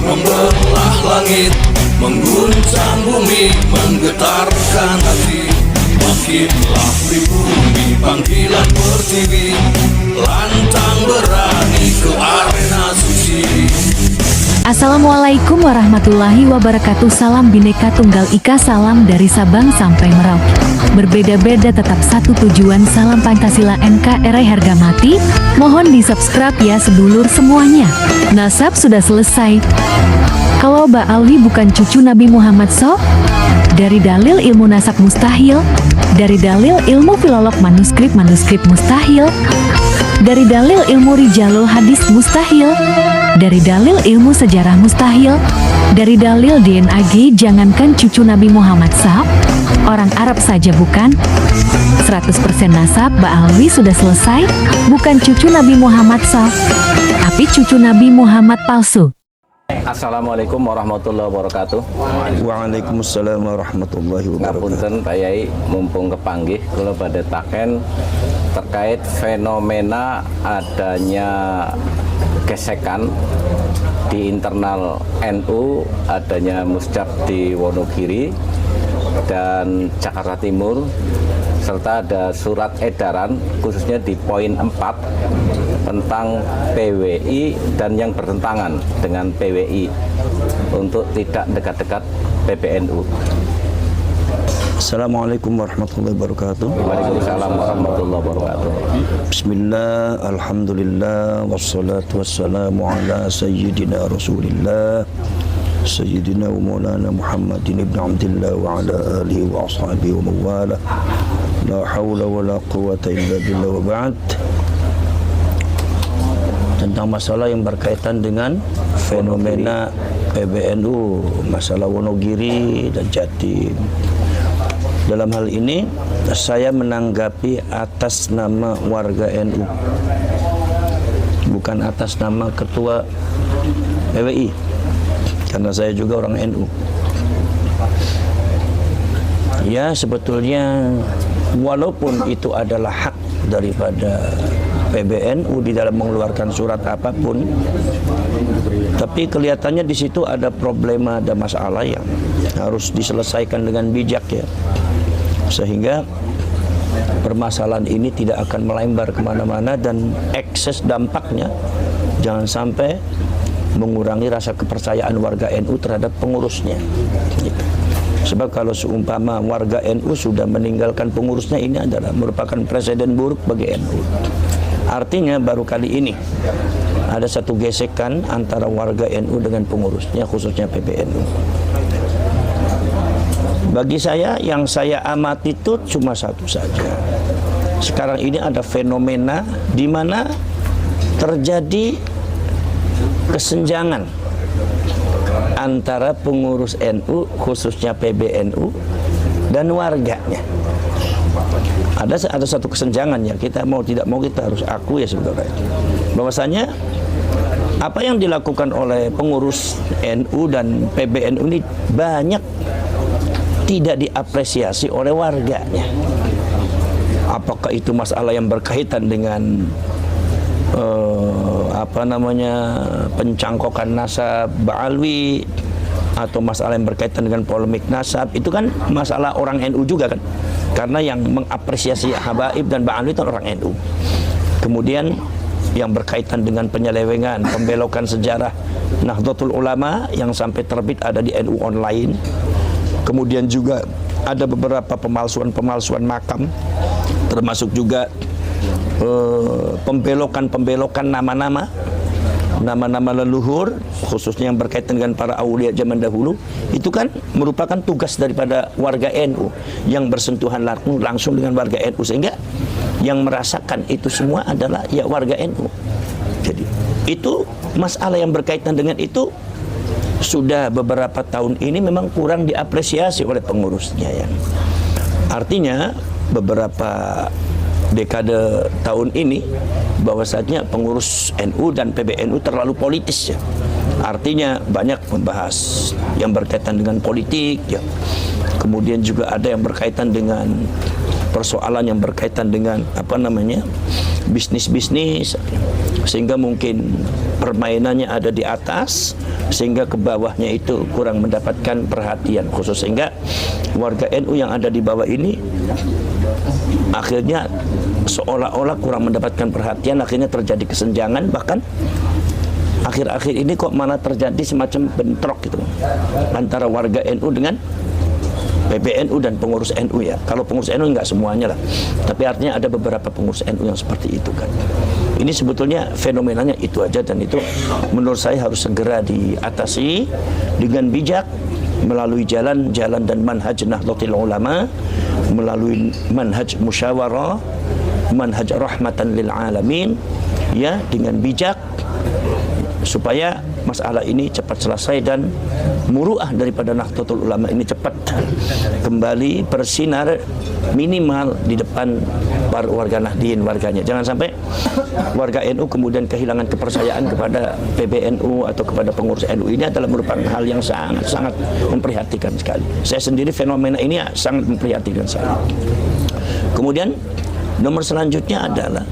Membelah langit, mengguncang bumi, menggetarkan hati. Makinlah pribumi, panggilan pertiwi, lantang berani ke arena suci. Assalamualaikum warahmatullahi wabarakatuh. Salam Bhinneka Tunggal Ika, salam dari Sabang sampai Merauke. Berbeda-beda tetap satu tujuan, salam Pancasila NKRI harga mati. Mohon di subscribe ya sedulur semuanya. Nasab sudah selesai. Kalau Mbak Alwi bukan cucu Nabi Muhammad SAW? Dari dalil ilmu nasab mustahil. Dari dalil ilmu filolog manuskrip mustahil. Dari dalil ilmu rijalul hadis mustahil. Dari dalil ilmu sejarah mustahil. Dari dalil DNAG, jangankan cucu Nabi Muhammad SAW, orang Arab saja bukan. 100% nasab Mbak Alwi sudah selesai. Bukan cucu Nabi Muhammad SAW, tapi cucu Nabi Muhammad palsu. Assalamualaikum warahmatullahi wabarakatuh. Waalaikumsalam warahmatullahi wabarakatuh. Ngapunten Pak Yai, mumpung kepanggih kula badhe taken terkait fenomena adanya gesekan di internal NU, adanya musjab di Wonogiri dan Jakarta Timur, serta ada surat edaran khususnya di poin 4 tentang PWI dan yang bertentangan dengan PWI untuk tidak dekat-dekat PBNU. Assalamualaikum warahmatullahi wabarakatuh. Waalaikumsalam warahmatullahi wabarakatuh. Bismillah, alhamdulillah, wassalatu wassalamu ala sayyidina rasulillah Sayyidina wa maulana Muhammadin ibn Abdillah wa ala alihi wa ashabihi wa mawala. La hawla wa la quwata illa billah wa ba'd. Tentang masalah yang berkaitan dengan fenomena PBNU, masalah Wonogiri dan Jatim. Dalam hal ini saya menanggapi atas nama warga NU, bukan atas nama ketua PWI, karena saya juga orang NU. Ya, sebetulnya walaupun itu adalah hak daripada PBNU di dalam mengeluarkan surat apapun, tapi kelihatannya di situ ada problema, ada masalah yang harus diselesaikan dengan bijak ya, sehingga permasalahan ini tidak akan melembar kemana-mana dan ekses dampaknya jangan sampai mengurangi rasa kepercayaan warga NU terhadap pengurusnya. Sebab kalau seumpama warga NU sudah meninggalkan pengurusnya, ini adalah merupakan presiden buruk bagi NU. Artinya baru kali ini ada satu gesekan antara warga NU dengan pengurusnya, khususnya PBNU. Bagi saya, yang saya amati itu cuma satu saja. Sekarang ini ada fenomena di mana terjadi kesenjangan antara pengurus NU, khususnya PBNU, dan warganya. Ada satu kesenjangan ya, kita mau tidak mau kita harus akui ya sebenarnya, bahwasanya apa yang dilakukan oleh pengurus NU dan PBNU ini banyak tidak diapresiasi oleh warganya. Apakah itu masalah yang berkaitan dengan pencangkokan nasab Mbak Alwi, atau masalah yang berkaitan dengan polemik nasab, itu kan masalah orang NU juga kan, karena yang mengapresiasi Habaib dan Mbak Alwi itu orang NU. Kemudian yang berkaitan dengan penyelewengan, pembelokan sejarah Nahdlatul Ulama yang sampai terbit ada di NU online. Kemudian juga ada beberapa pemalsuan makam, termasuk juga pembelokan nama-nama leluhur, khususnya yang berkaitan dengan para aulia zaman dahulu, itu kan merupakan tugas daripada warga NU yang bersentuhan langsung dengan warga NU, sehingga yang merasakan itu semua adalah ya warga NU. Jadi itu masalah yang berkaitan dengan itu sudah beberapa tahun ini memang kurang diapresiasi oleh pengurusnya ya. Artinya beberapa dekade tahun ini bahwasanya pengurus NU dan PBNU terlalu politis ya. Artinya banyak membahas yang berkaitan dengan politik ya. Kemudian juga ada yang berkaitan dengan persoalan yang berkaitan dengan bisnis, sehingga mungkin permainannya ada di atas sehingga ke bawahnya itu kurang mendapatkan perhatian khusus, sehingga warga NU yang ada di bawah ini akhirnya seolah-olah kurang mendapatkan perhatian, akhirnya terjadi kesenjangan, bahkan akhir-akhir ini kok malah terjadi semacam bentrok gitu antara warga NU dengan PBNU dan pengurus NU ya. Kalau pengurus NU enggak semuanya lah, tapi artinya ada beberapa pengurus NU yang seperti itu kan. Ini sebetulnya fenomenanya itu aja, dan itu menurut saya harus segera diatasi dengan bijak melalui jalan-jalan dan manhaj Nahdlatul Ulama, melalui manhaj musyawarah, manhaj rahmatan lil alamin ya, dengan bijak supaya masalah ini cepat selesai dan muruah daripada Nahdlatul Ulama ini cepat kembali bersinar minimal di depan para warga Nahdien warganya. Jangan sampai warga NU kemudian kehilangan kepercayaan kepada PBNU atau kepada pengurus NU. Ini adalah merupakan hal yang sangat memprihatinkan sekali. Saya sendiri fenomena ini sangat memprihatinkan sekali. Kemudian nomor selanjutnya adalah,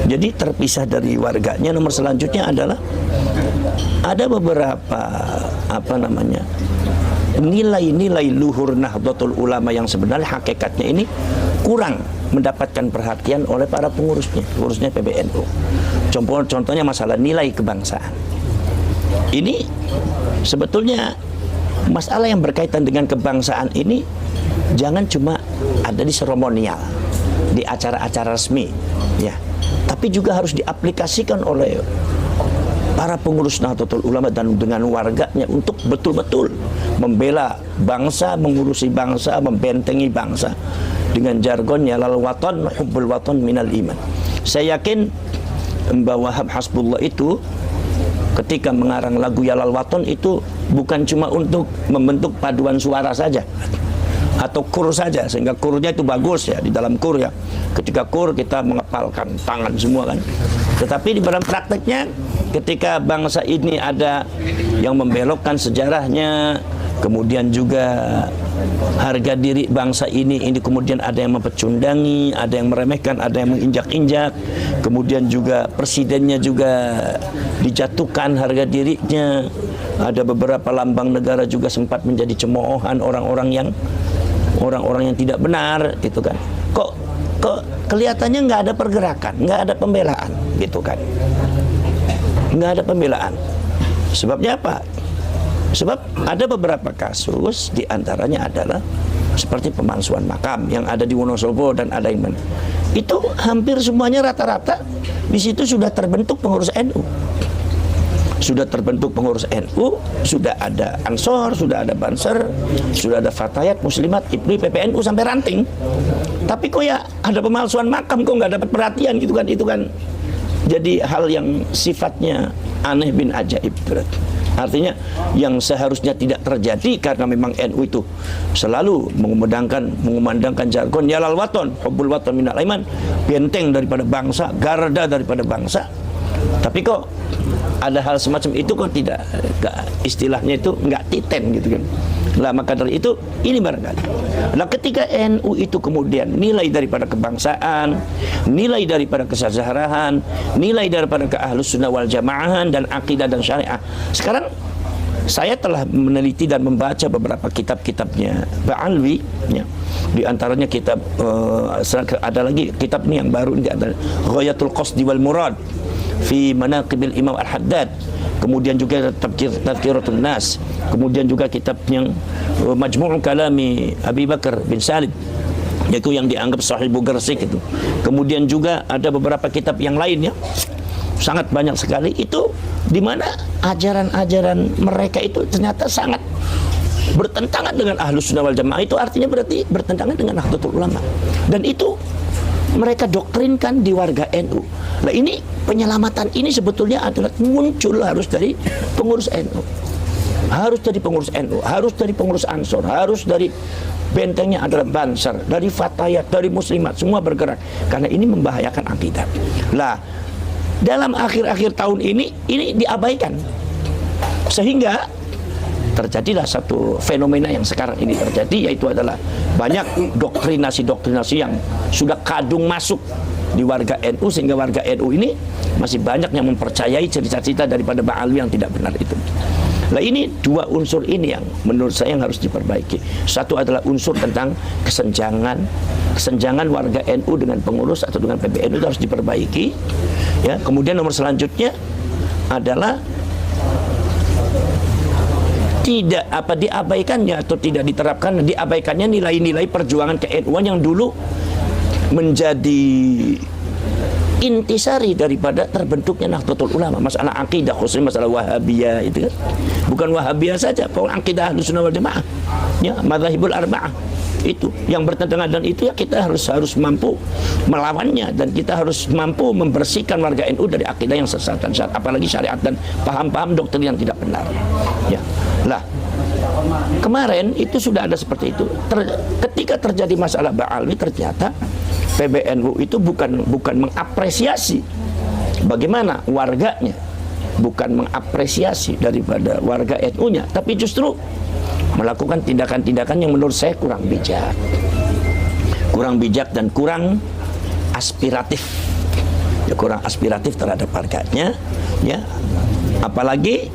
jadi terpisah dari warganya, nomor selanjutnya adalah ada beberapa nilai-nilai luhur Nahdlatul Ulama yang sebenarnya hakikatnya ini kurang mendapatkan perhatian oleh para pengurusnya PBNU. Contohnya masalah nilai kebangsaan. Ini sebetulnya masalah yang berkaitan dengan kebangsaan ini jangan cuma ada di seremonial, di acara-acara resmi ya, tapi juga harus diaplikasikan oleh para pengurus Nahdlatul Ulama dan dengan warganya untuk betul-betul membela bangsa, mengurusi bangsa, membentengi bangsa dengan jargonnya lal watan hubbul watan minal iman. Saya yakin Mbah Wahab Hasbullah itu ketika mengarang lagu Yalal Waton itu bukan cuma untuk membentuk paduan suara saja atau kur saja, sehingga kurnya itu bagus ya, di dalam kur ya, ketika kur kita mengepalkan tangan semua kan, tetapi di dalam prakteknya ketika bangsa ini ada yang membelokkan sejarahnya, kemudian juga harga diri bangsa ini kemudian ada yang mempecundangi, ada yang meremehkan, ada yang menginjak-injak, kemudian juga presidennya juga dijatuhkan harga dirinya, ada beberapa lambang negara juga sempat menjadi cemoohan orang-orang yang tidak benar gitu kan. Kok kelihatannya nggak ada pergerakan, nggak ada pembelaan gitu kan, nggak ada pembelaan. Sebabnya apa? Sebab ada beberapa kasus, diantaranya adalah seperti pemalsuan makam yang ada di Wonosobo dan ada yang mana. Itu hampir semuanya rata-rata di situ sudah terbentuk pengurus NU. Sudah terbentuk pengurus NU, sudah ada Ansor, sudah ada Banser, sudah ada Fatayat, Muslimat, IPRI, PPNU sampai ranting. Tapi kok ya ada pemalsuan makam, kok nggak dapat perhatian gitu kan? Itu kan jadi hal yang sifatnya aneh bin ajaib. Artinya yang seharusnya tidak terjadi, karena memang NU itu selalu mengumandangkan jargon Yalal Waton, Hubbul Waton minal iman, benteng daripada bangsa, garda daripada bangsa. Tapi kok ada hal semacam itu kok tidak, istilahnya itu nggak titen gitu kan. Lah maka dari itu ini barangkali. Nah ketika NU itu kemudian nilai daripada kebangsaan, nilai daripada kesejahteraan, nilai daripada keahlussunnah wal jamaahan dan akidah dan syariah. Sekarang saya telah meneliti dan membaca beberapa kitab-kitabnya Ba'alwi ya. Di antaranya kitab ada lagi kitab ini yang baru ini, ada Ghayatul Qasdi wal Murad fi Manaqibil Imam Al-Haddad, kemudian juga Tadhkiratun Nas, kemudian juga kitab yang Majmu' Kalami Abi Bakar bin Salib yaitu yang dianggap Sahibu Gersik itu. Kemudian juga ada beberapa kitab yang lainnya, sangat banyak sekali itu, di mana ajaran-ajaran mereka itu ternyata sangat bertentangan dengan Ahlus Sunnah wal Jamaah. Itu artinya berarti bertentangan dengan Nahdlatul Ulama, dan itu mereka doktrinkan di warga NU. Nah, ini penyelamatan ini sebetulnya adalah muncul harus dari pengurus NU, harus dari pengurus NU, harus dari pengurus Ansor, harus dari bentengnya adalah Bansar, dari Fatayat, dari Muslimat, semua bergerak karena ini membahayakan akidah. Lah, dalam akhir-akhir tahun ini diabaikan, sehingga terjadilah satu fenomena yang sekarang ini terjadi, yaitu adalah banyak doktrinasi-doktrinasi yang sudah kadung masuk di warga NU, sehingga warga NU ini masih banyak yang mempercayai cerita-cerita daripada Ba'alwi yang tidak benar itu. Nah, ini dua unsur ini yang menurut saya yang harus diperbaiki. Satu adalah unsur tentang kesenjangan warga NU dengan pengurus atau dengan PBNU itu harus diperbaiki. Ya, kemudian nomor selanjutnya adalah tidak diabaikannya atau tidak diterapkan, diabaikannya nilai-nilai perjuangan ke-NU-an yang dulu menjadi intisari daripada terbentuknya Nahdlatul Ulama. Masalah akidah, khususnya masalah Wahabiyah itu kan. Bukan Wahabiyah saja, pokoknya akidah Ahlus Sunnah wal Jamaah. Ya, madzhabul arba'ah. Itu yang bertentangan dan itu ya kita harus mampu melawannya, dan kita harus mampu membersihkan warga NU dari akidah yang sesat dan sesat, apalagi syariat dan paham-paham doktrin yang tidak benar. Ya. Lah, kemarin itu sudah ada seperti itu. Ketika terjadi masalah Ba'alwi, ternyata PBNU itu bukan mengapresiasi bagaimana warganya, bukan mengapresiasi daripada warga NU-nya, tapi justru melakukan tindakan-tindakan yang menurut saya kurang bijak dan kurang aspiratif. Ya, kurang aspiratif terhadap warganya, ya. Apalagi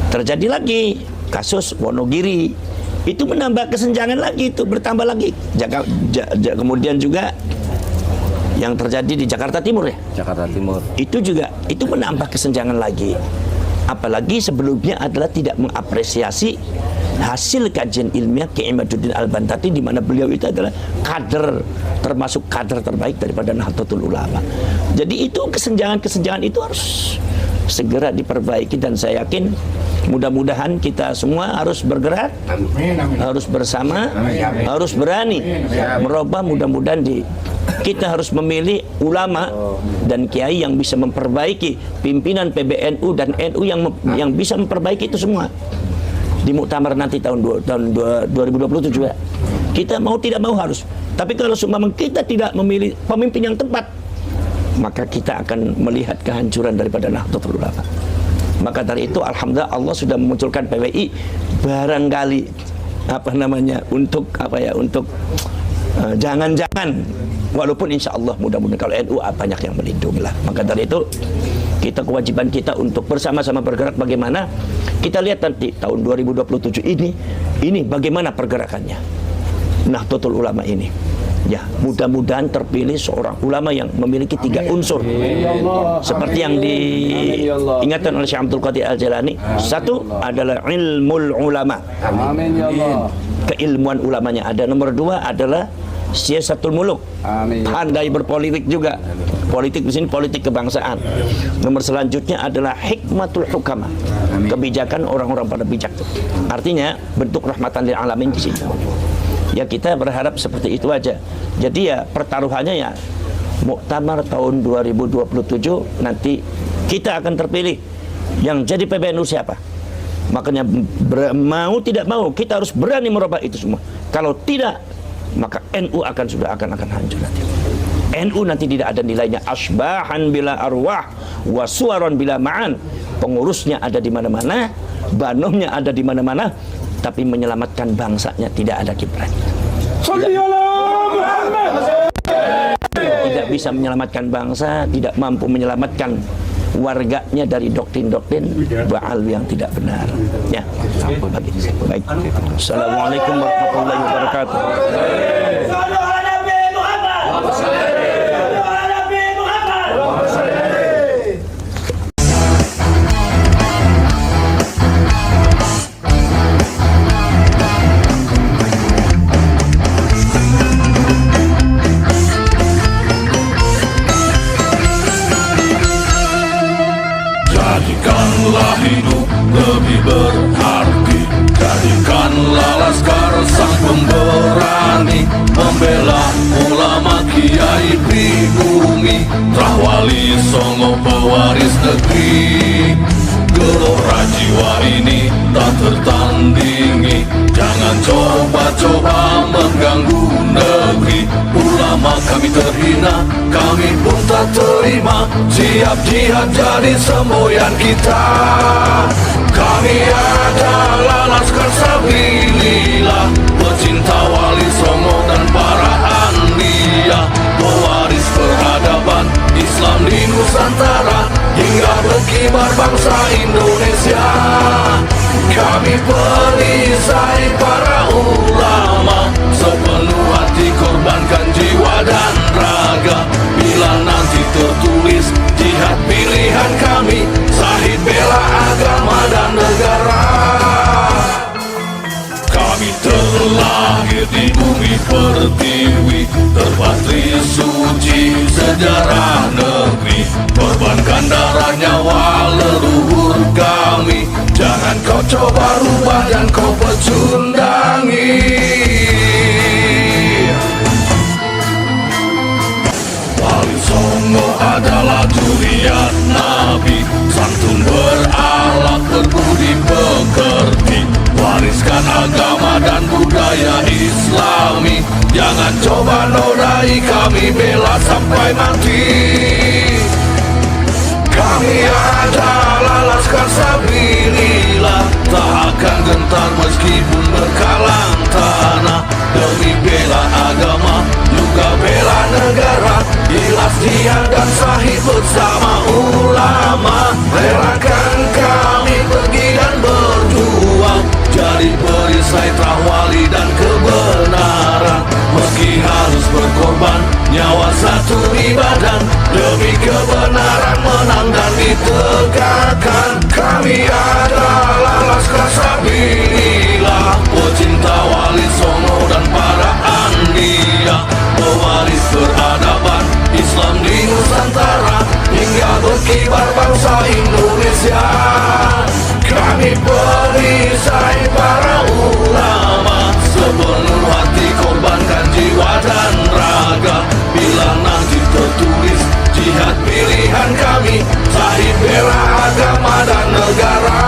terjadi lagi kasus Wonogiri, itu menambah kesenjangan lagi, itu bertambah lagi. Kemudian juga yang terjadi di Jakarta Timur, ya. Jakarta Timur. Itu juga itu menambah kesenjangan lagi. Apalagi sebelumnya adalah tidak mengapresiasi hasil kajian ilmiah Kiai Imaduddin Al-Bantati, di mana beliau itu adalah termasuk kader terbaik daripada Nahdlatul Ulama. Jadi itu kesenjangan itu harus segera diperbaiki, dan saya yakin mudah-mudahan kita semua harus bergerak, harus bersama, harus berani merubah. Mudah-mudahan kita harus memilih ulama dan kiai yang bisa memperbaiki pimpinan PBNU dan NU yang bisa memperbaiki itu semua di muktamar nanti tahun 2027 ya. Kita mau tidak mau harus. Tapi kalau seumpama kita tidak memilih pemimpin yang tepat, maka kita akan melihat kehancuran daripada Nahdlatul Ulama. Maka dari itu alhamdulillah Allah sudah memunculkan PWI barangkali untuk jangan-jangan, walaupun insya Allah mudah-mudahan kalau NU banyak yang melindungi lah. Maka dari itu kewajiban kita untuk bersama-sama bergerak. Bagaimana kita lihat nanti tahun 2027 ini bagaimana pergerakannya Nahdlatul Ulama ini. Ya, mudah-mudahan terpilih seorang ulama yang memiliki 3 unsur seperti yang diingatkan oleh Syekh Abdul Qadir Al-Jalani. Satu adalah ilmul ulama, keilmuan ulamanya ada. Nomor 2 adalah siyasatul muluk, pandai berpolitik juga. Politik di sini politik kebangsaan. Nomor selanjutnya adalah hikmatul hukama, kebijakan orang-orang pada bijak. Artinya bentuk rahmatan lil alamin di sini. Ya, kita berharap seperti itu aja. Jadi ya pertaruhannya ya muktamar tahun 2027 nanti kita akan terpilih yang jadi PBNU siapa. Makanya mau tidak mau kita harus berani merubah itu semua. Kalau tidak, maka NU akan hancur nanti. NU nanti tidak ada nilainya. Asbahan bila arwah wa suwaron bila ma'an. Pengurusnya ada di mana-mana, banomnya ada di mana-mana, tapi menyelamatkan bangsanya tidak ada kiprah. Tidak bisa menyelamatkan bangsa, tidak mampu menyelamatkan warganya dari doktrin-doktrin Ba'alwi yang tidak benar. Ya, baik. Assalamualaikum warahmatullahi wabarakatuh. kami pun tak terima. Siap jihad jadi semboyan kita. Kami adalah Laskar Sabilillah, pecinta Wali Songo dan para anbiya, pewaris peradaban Islam di Nusantara hingga berkibar bangsa Indonesia. Kami perisai para ulama, sepenuh hati korbankan jiwa dan raga. Bila nanti tertulis jihad pilihan kami, Syahid bela agama dan negara. Kami terlahir di bumi pertiwi, terpatri suci sejarah negeri. Korbankan darah nyawa leluhur kami, jangan kau coba rubah dan kau pecundangi. Wali Songo adalah zuriat Nabi, santun berakhlak berbudi pekerti, wariskan agama dan budaya Islami. Jangan coba nodai kami, bela sampai mati. Kami adalah Laskar Sabilillah, tak akan gentar meskipun berkalang tanah. Demi bela agama, juga bela negara, ikhlas jihad dan Syahid bersama ulama. Relakan kami pergi dan berjuang, jadi perisai terah wali dan kebenaran. Meski harus berkorban nyawa satu di badan, demi kebenaran menang dan ditegakkan. Kami adalah Laskar Sabilillah, pecinta Wali Songo dan para anbiya, pewaris peradaban Islam di Nusantara hingga berkibar bangsa Indonesia. Kami perisai para ulama, sepenuh hati korbankan jiwa dan raga. Bila nanti tertulis jihad pilihan kami, Syahid bela agama dan negara.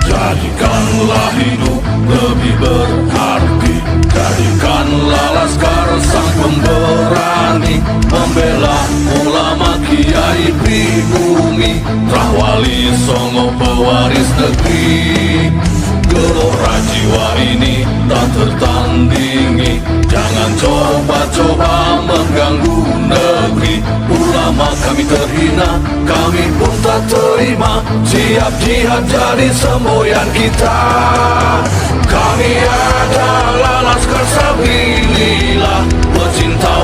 Jadikanlah hidup lebih berarti, jadikanlah Laskar sang pemberani, membela ulama kiai pribumi, terah Wali Songo pewaris negeri. Gelora jiwa ini tak tertandingi, jangan coba-coba mengganggu negeri. Ulama kami terhina, kami pun tak terima. Siap jihad jadi semboyan kita. Kami adalah Laskar Sabilillah, pecinta